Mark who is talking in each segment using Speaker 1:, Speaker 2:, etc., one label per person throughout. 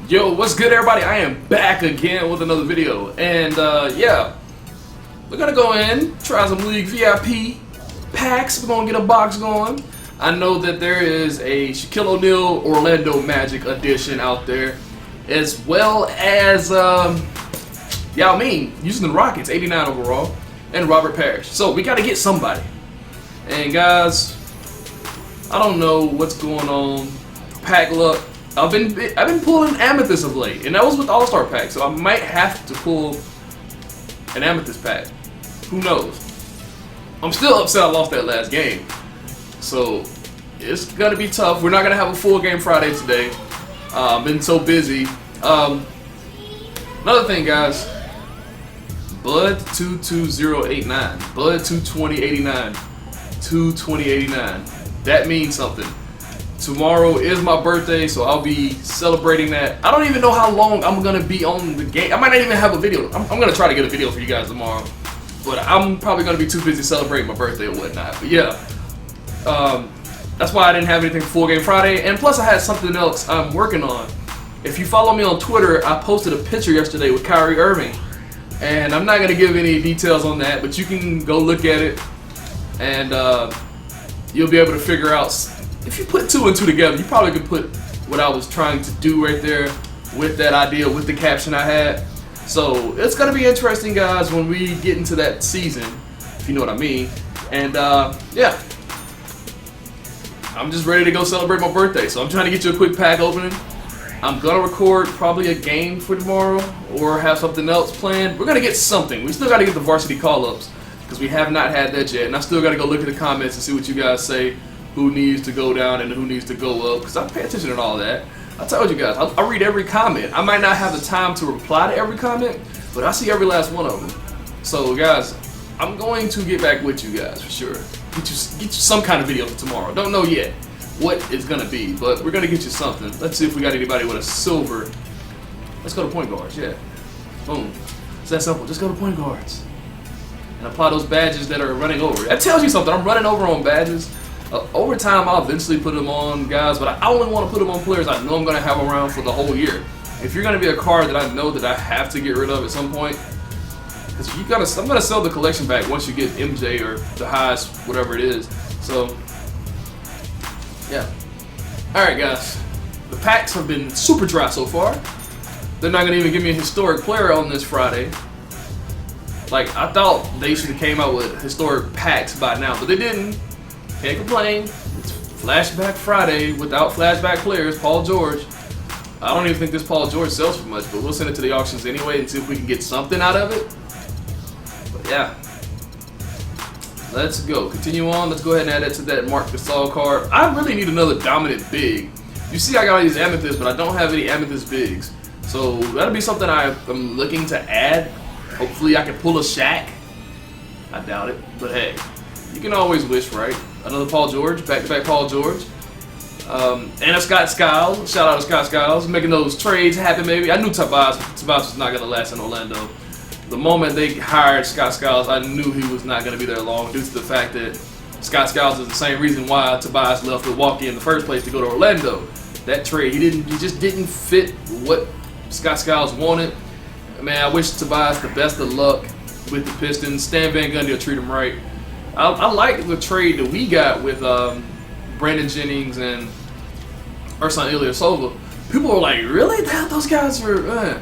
Speaker 1: Yo, what's good, everybody? I am back again with another video, and yeah, we're gonna go in, try some League VIP packs. We're gonna get a box going. I know that there is a Shaquille O'Neal Orlando Magic edition out there, as well as Yao Ming using the Rockets, 89 overall, and Robert Parrish. So we gotta get somebody. And guys, I don't know what's going on. Pack luck. I've been pulling Amethyst of late, and that was with All-Star pack, so I might have to pull an Amethyst pack. Who knows? I'm still upset I lost that last game, so it's gonna be tough. We're not gonna have a full game Friday today. I've been so busy. Another thing, guys. Bud 22089, Bud 22089, 22089. That means something. Tomorrow is my birthday, so I'll be celebrating that. I don't even know how long I'm gonna be on the game. I might not even have a video. I'm gonna try to get a video for you guys tomorrow, but I'm probably gonna be too busy celebrating my birthday or whatnot. But yeah, that's why I didn't have anything for Full Game Friday, and plus I had something else I'm working on. If you follow me on Twitter, I posted a picture yesterday with Kyrie Irving, and I'm not gonna give any details on that, but you can go look at it, and you'll be able to figure out. If you put two and two together, you probably could put what I was trying to do right there with that idea, with the caption I had. So it's gonna be interesting, guys, when we get into that season, if you know what I mean. And yeah, I'm just ready to go celebrate my birthday. So I'm trying to get you a quick pack opening. I'm gonna record probably a game for tomorrow or have something else planned. We're gonna get something. We still gotta get the varsity call-ups because we have not had that yet. And I still gotta go look at the comments and see what you guys say. Who needs to go down and who needs to go up, because I pay attention to all that. I told you guys, I read every comment. I might not have the time to reply to every comment, but I see every last one of them. So guys, I'm going to get back with you guys for sure. Get you some kind of video for tomorrow. Don't know yet what it's gonna be, but we're gonna get you something. Let's see if we got anybody with a silver. Let's go to point guards, yeah. Boom. It's that simple, just go to point guards. And apply those badges that are running over. That tells you something, I'm running over on badges. Over time, I'll eventually put them on guys, but I only want to put them on players I know I'm going to have around for the whole year. If you're going to be a card that I know that I have to get rid of at some point, because I'm going to sell the collection back once you get MJ or the highest, whatever it is. So, yeah. Alright, guys. The packs have been super dry so far. They're not going to even give me a historic player on this Friday. Like, I thought they should have came out with historic packs by now, but they didn't. Can't complain. It's Flashback Friday without flashback players. Paul George. I don't even think this Paul George sells for much, but we'll send it to the auctions anyway and see if we can get something out of it. But yeah. Let's go. Continue on. Let's go ahead and add that to that Mark Gasol card. I really need another dominant big. You see I got all these amethysts, but I don't have any amethyst bigs. So that'll be something I'm looking to add. Hopefully I can pull a Shaq. I doubt it, but hey. You can always wish, right? Another Paul George, back-to-back Paul George. And a Scott Skiles. Shout out to Scott Skiles. Making those trades happen, maybe. I knew Tobias was not going to last in Orlando. The moment they hired Scott Skiles, I knew he was not going to be there long due to the fact that Scott Skiles is the same reason why Tobias left Milwaukee in the first place to go to Orlando. That trade, he just didn't fit what Scott Skiles wanted. Man, I wish Tobias the best of luck with the Pistons. Stan Van Gundy will treat him right. I like the trade that we got with Brandon Jennings and Ersan Ilyasova. People are like, really? Those guys are...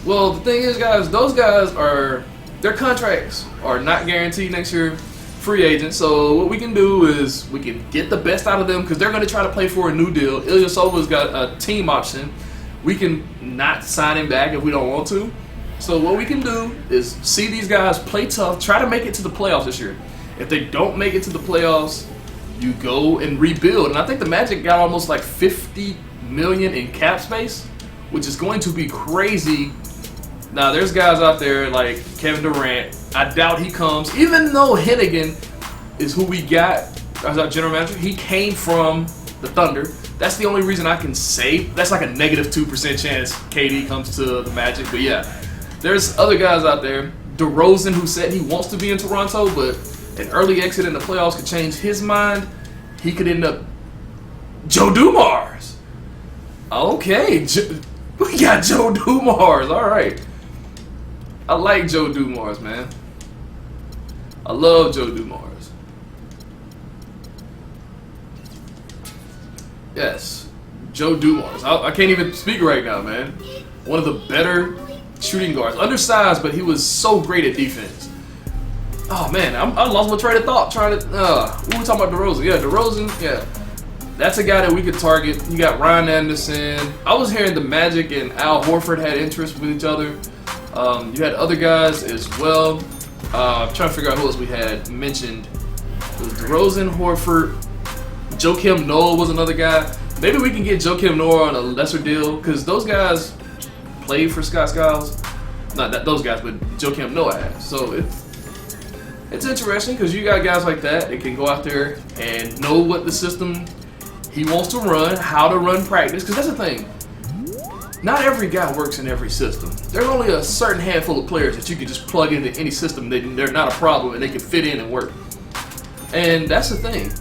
Speaker 1: Well, the thing is, guys, those guys are... Their contracts are not guaranteed next year. Free agents. So what we can do is we can get the best out of them because they're going to try to play for a new deal. Ilyasova's got a team option. We can not sign him back if we don't want to. So what we can do is see these guys play tough, try to make it to the playoffs this year. If they don't make it to the playoffs, you go and rebuild. And I think the Magic got almost like $50 million in cap space, which is going to be crazy. Now, there's guys out there like Kevin Durant. I doubt he comes, even though Hennigan is who we got as our general manager. He came from the Thunder. That's the only reason I can say. That's like a negative 2% chance KD comes to the Magic. But yeah, there's other guys out there. DeRozan, who said he wants to be in Toronto, but an early exit in the playoffs could change his mind. He could end up Joe Dumars. Okay, We got Joe Dumars. All right. I like Joe Dumars, man. I love Joe Dumars. Yes, Joe Dumars. I can't even speak right now, man. One of the better shooting guards. Undersized, but he was so great at defense. Oh, man, I lost my train of thought trying to... we were talking about DeRozan. Yeah, DeRozan, yeah. That's a guy that we could target. You got Ryan Anderson. I was hearing the Magic and Al Horford had interest with each other. You had other guys as well. I'm trying to figure out who else we had mentioned. It was DeRozan, Horford. Joakim Noah was another guy. Maybe we can get Joakim Noah on a lesser deal because those guys played for Scott Skiles. Not that those guys, but Joakim Noah has. So it's interesting because you got guys like that that can go out there and know what the system he wants to run, how to run practice. Because that's the thing. Not every guy works in every system. There's only a certain handful of players that you can just plug into any system. They're not a problem and they can fit in and work. And that's the thing.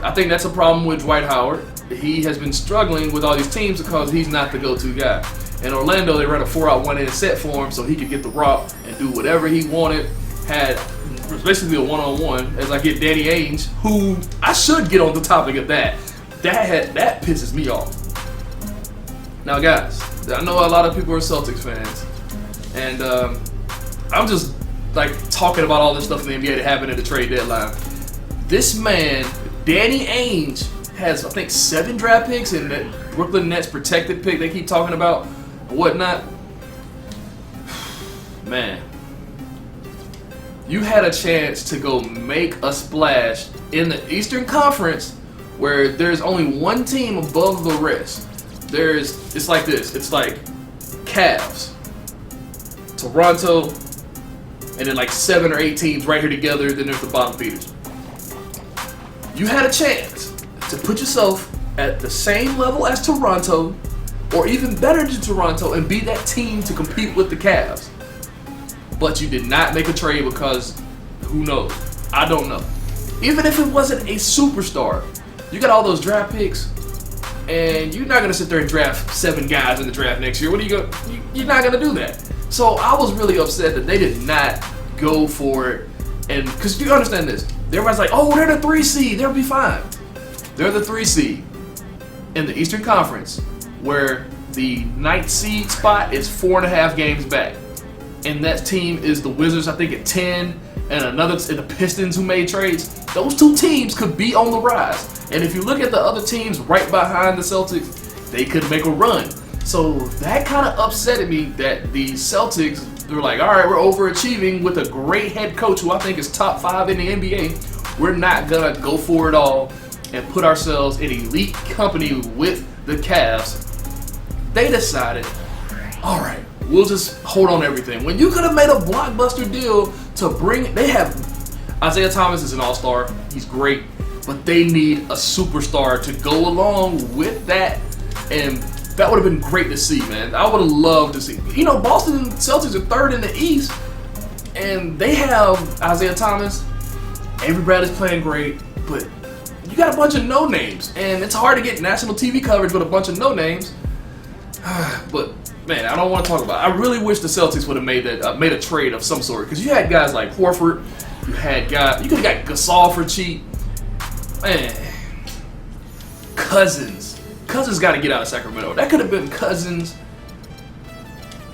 Speaker 1: I think that's a problem with Dwight Howard. He has been struggling with all these teams because he's not the go-to guy. In Orlando, they ran a 4-out 1-in set for him so he could get the rock and do whatever he wanted. Had basically a one-on-one. As I get Danny Ainge, who I should get on the topic of that. That pisses me off. Now, guys, I know a lot of people are Celtics fans, and I'm just like talking about all this stuff in the NBA that happened at the trade deadline. This man, Danny Ainge, has I think 7 draft picks and that Brooklyn Nets protected pick they keep talking about and whatnot. Man, you had a chance to go make a splash in the Eastern Conference where there's only one team above the rest. It's like this. It's like Cavs, Toronto, and then like 7 or 8 teams right here together. Then there's the bottom feeders. You had a chance to put yourself at the same level as Toronto, or even better than Toronto, and be that team to compete with the Cavs. But you did not make a trade because who knows? I don't know. Even if it wasn't a superstar, you got all those draft picks. And you're not going to sit there and draft 7 guys in the draft next year. You're not going to do that. So I was really upset that they did not go for it. And because you understand this, everybody's like, oh, they're the 3 seed. They'll be fine. They're the 3 seed in the Eastern Conference, where the 9th seed spot is 4.5 games back. And that team is the Wizards, I think, at 10, and another the Pistons who made trades. Those 2 teams could be on the rise. And if you look at the other teams right behind the Celtics, they could make a run. So that kind of upsetted me that the Celtics, they're like, all right, we're overachieving with a great head coach who I think is top 5 in the NBA. We're not going to go for it all and put ourselves in elite company with the Cavs. They decided, all right, we'll just hold on to everything. When you could have made a blockbuster deal to bring, they have, Isaiah Thomas is an all-star. He's great. But they need a superstar to go along with that. And that would have been great to see, man. I would have loved to see. You know, Boston Celtics are 3rd in the East. And they have Isaiah Thomas. Avery Bradley's playing great. But you got a bunch of no-names. And it's hard to get national TV coverage with a bunch of no-names. But, man, I don't want to talk about it. I really wish the Celtics would have made a trade of some sort. Because you had guys like Horford. You could have got Gasol for cheap. Man, Cousins got to get out of Sacramento. That could have been Cousins.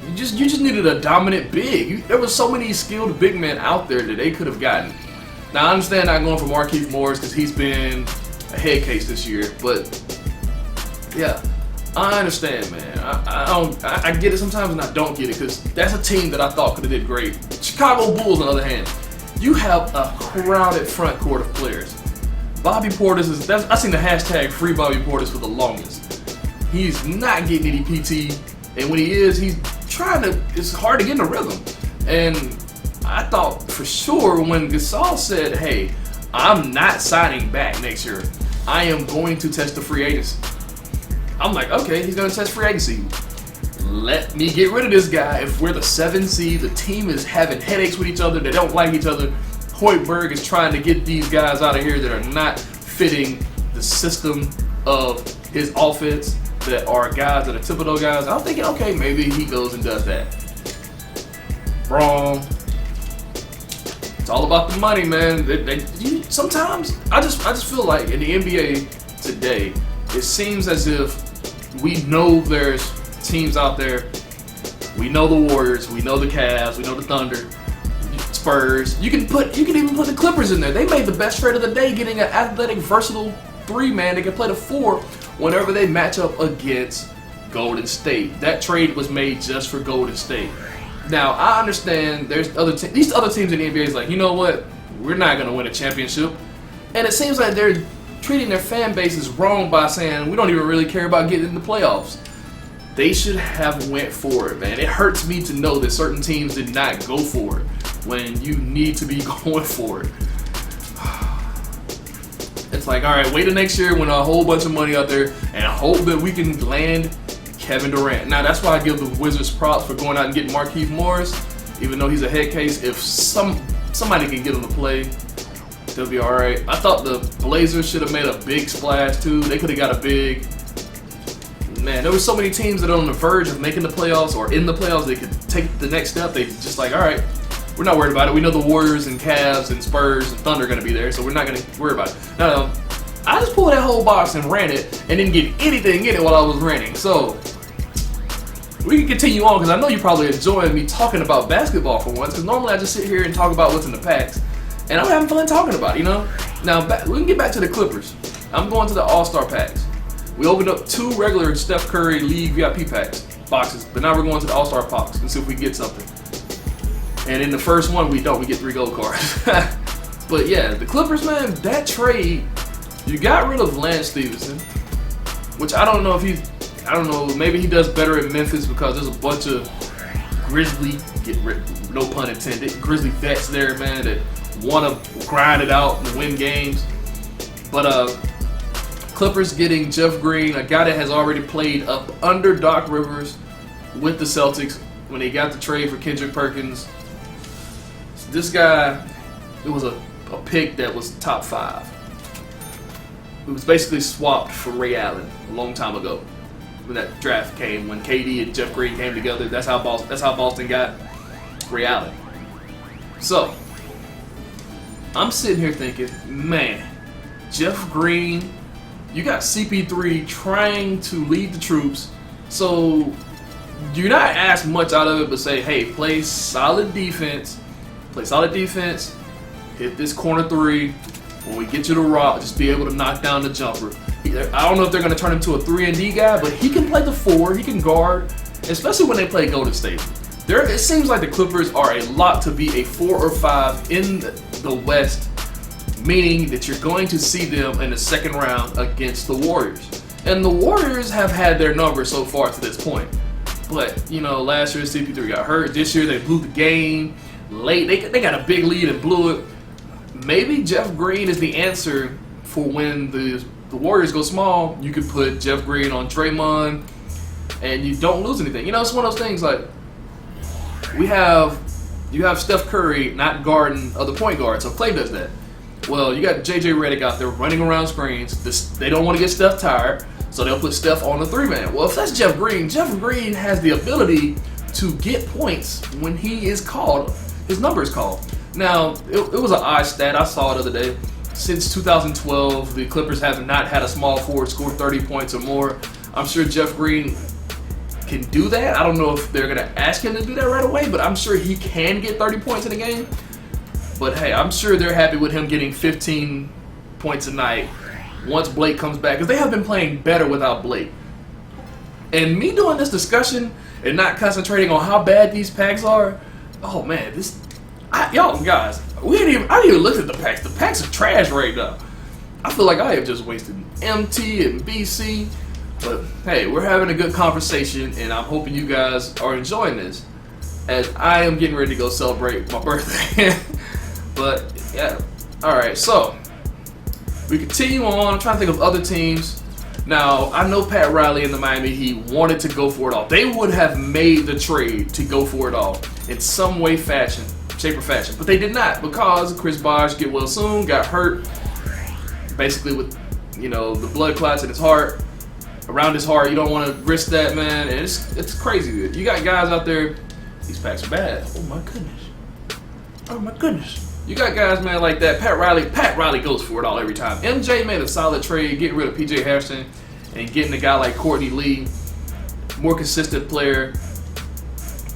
Speaker 1: You just needed a dominant big. There were so many skilled big men out there that they could have gotten. Now I understand not going for Markieff Morris because he's been a head case this year, but yeah, I understand, man. I get it sometimes and I don't get it because that's a team that I thought could have did great. Chicago Bulls, on the other hand, you have a crowded front court of players. Bobby Portis I've seen the hashtag free Bobby Portis for the longest. He's not getting any PT, and when he is, it's hard to get in a rhythm. And I thought for sure when Gasol said, hey, I'm not signing back next year. I am going to test the free agency. I'm like, okay, he's going to test free agency. Let me get rid of this guy. If we're the 7 seed, the team is having headaches with each other, they don't like each other. Hoiberg is trying to get these guys out of here that are not fitting the system of his offense. that are guys that are typical guys. I'm thinking, okay, maybe he goes and does that. Wrong. It's all about the money, man. Sometimes I just feel like in the NBA today, it seems as if we know there's teams out there. We know the Warriors, we know the Cavs, we know the Thunder, Spurs. You can even put the Clippers in there. They made the best trade of the day, getting an athletic, versatile 3-man that can play the 4 whenever they match up against Golden State. That trade was made just for Golden State. Now I understand there's these other teams in the NBA is like, you know what? We're not gonna win a championship, and it seems like they're treating their fan bases wrong by saying we don't even really care about getting in the playoffs. They should have went for it, man. It hurts me to know that certain teams did not go for it when you need to be going for it. It's like, all right, wait till next year when a whole bunch of money out there and hope that we can land Kevin Durant. Now, that's why I give the Wizards props for going out and getting Markieff Morris, even though he's a head case. If somebody can get him to play, they'll be all right. I thought the Blazers should have made a big splash, too. They could have got a big... Man, there were so many teams that are on the verge of making the playoffs or in the playoffs. They could take the next step. They just like, all right, we're not worried about it. We know the Warriors and Cavs and Spurs and Thunder are going to be there, so we're not going to worry about it. No, I just pulled that whole box and ran it and didn't get anything in it while I was ranting. So we can continue on because I know you're probably enjoying me talking about basketball for once, because normally I just sit here and talk about what's in the packs, and I'm having fun talking about it, you know? Now, we can get back to the Clippers. I'm going to the All-Star packs. We opened up 2 regular Steph Curry League VIP boxes, but now we're going to the All-Star box and see if we can get something. And in the first one, we don't. We get 3 gold cards. But yeah, the Clippers, man, that trade, you got rid of Lance Stevenson, which I don't know if maybe he does better in Memphis because there's a bunch of no pun intended, Grizzly vets there, man, that want to grind it out and win games. But Clippers getting Jeff Green, a guy that has already played up under Doc Rivers with the Celtics when they got the trade for Kendrick Perkins. This guy, it was a pick that was top 5. It was basically swapped for Ray Allen a long time ago when that draft came, when KD and Jeff Green came together. That's how Boston got Ray Allen. So I'm sitting here thinking, man, Jeff Green, you got CP3 trying to lead the troops, so you're not asked much out of it but say, hey, play solid defense, hit this corner 3. When we get you to rock, just be able to knock down the jumper. I don't know if they're going to turn him to a 3-and-D guy, but he can play the 4, he can guard, especially when they play Golden State. It seems like the Clippers are a lot to be a 4 or 5 in the West, meaning that you're going to see them in the second round against the Warriors. And the Warriors have had their number so far to this point. But, you know, last year CP3 got hurt. This year they blew the game late. They got a big lead and blew it. Maybe Jeff Green is the answer for when the Warriors go small. You could put Jeff Green on Draymond and you don't lose anything. You know, it's one of those things like you have Steph Curry not guarding other point guards, so Clay does that. Well, you got JJ Redick out there running around screens. They don't want to get Steph tired, so they'll put Steph on the 3-man. Well, if that's Jeff Green has the ability to get points when he is called, his number is called. Now, it was an odd stat. I saw it the other day. Since 2012, the Clippers have not had a small forward score 30 points or more. I'm sure Jeff Green can do that. I don't know if they're going to ask him to do that right away, but I'm sure he can get 30 points in a game. But hey, I'm sure they're happy with him getting 15 points a night once Blake comes back, because they have been playing better without Blake. And me doing this discussion and not concentrating on how bad these packs are, oh man, y'all guys, I didn't even look at the packs. The packs are trash right now. I feel like I have just wasted MT and BC. But hey, we're having a good conversation, and I'm hoping you guys are enjoying this, as I am getting ready to go celebrate my birthday. But yeah, all right. So we continue on. I'm trying to think of other teams. Now I know Pat Riley in the Miami Heat wanted to go for it all. They would have made the trade to go for it all in some way, shape or fashion, but they did not, because Chris Bosh get well soon, got hurt, basically with the blood clots in his heart. around his heart. You don't want to risk that, man. And it's crazy. You got guys out there. These packs are bad. Oh my goodness. Oh my goodness. You got guys, man, like that. Pat Riley goes for it all every time. MJ made a solid trade, getting rid of PJ Harrison and getting a guy like Courtney Lee, more consistent player.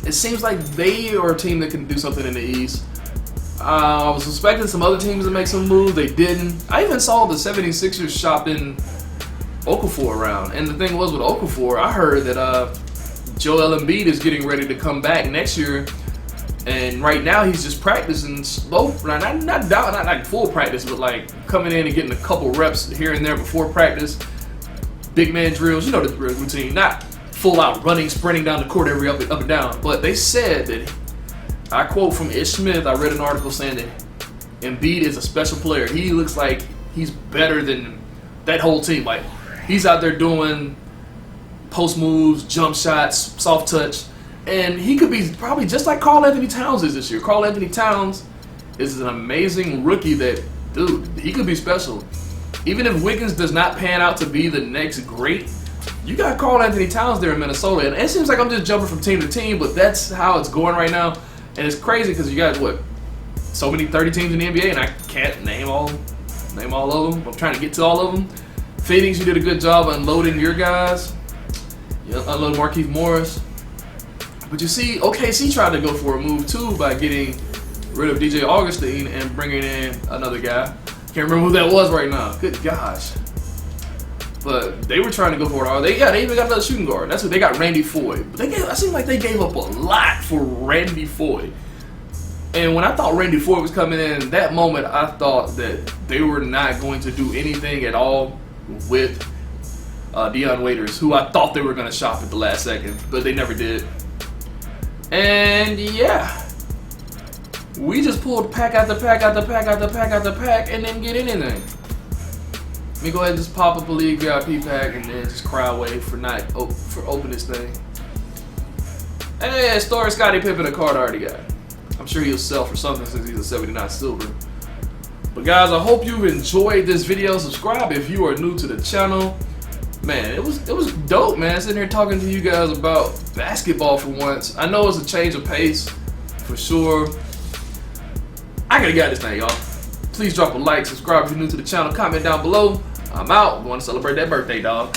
Speaker 1: It seems like they are a team that can do something in the East. I was expecting some other teams to make some moves. They didn't. I even saw the 76ers shopping Okafor around. And the thing was with Okafor, I heard that Joel Embiid is getting ready to come back next year. And right now he's just practicing slow, not full practice, but like coming in and getting a couple reps here and there before practice. Big man drills, you know the routine. Not full out running, sprinting down the court every up and down. But they said that, I quote from Ish Smith, I read an article saying that Embiid is a special player. He looks like he's better than that whole team. Like, he's out there doing post moves, jump shots, soft touch. And he could be probably just like Karl Anthony Towns is this year. Karl Anthony Towns is an amazing rookie that, dude, he could be special. Even if Wiggins does not pan out to be the next great, you got Karl Anthony Towns there in Minnesota. And it seems like I'm just jumping from team to team, but that's how it's going right now. And it's crazy because you got, what, so many 30 teams in the NBA, and I can't name all of them. I'm trying to get to all of them. Phoenix, you did a good job unloading your guys. You unloaded Markieff Morris. But you see, OKC tried to go for a move too by getting rid of DJ Augustine and bringing in another guy. Can't remember who that was right now. Good gosh. But they were trying to go for it. They even got another shooting guard. That's what they got, Randy Foye. But I seem like they gave up a lot for Randy Foye. And when I thought Randy Foye was coming in that moment, I thought that they were not going to do anything at all with Dion Waiters, who I thought they were going to shop at the last second, but they never did. And yeah, we just pulled pack after pack after pack after pack after pack and didn't get anything. Let me go ahead and just pop up a League VIP pack and then just cry away for opening this thing. Hey, Story Scottie Pippen, a card I already got. I'm sure he'll sell for something since he's a 79 silver. But guys, I hope you've enjoyed this video. Subscribe if you are new to the channel. Man, it was dope, man, sitting here talking to you guys about basketball for once. I know it's a change of pace, for sure. I gotta get this thing, y'all. Please drop a like, subscribe if you're new to the channel, comment down below. I'm out. Going to celebrate that birthday, dog.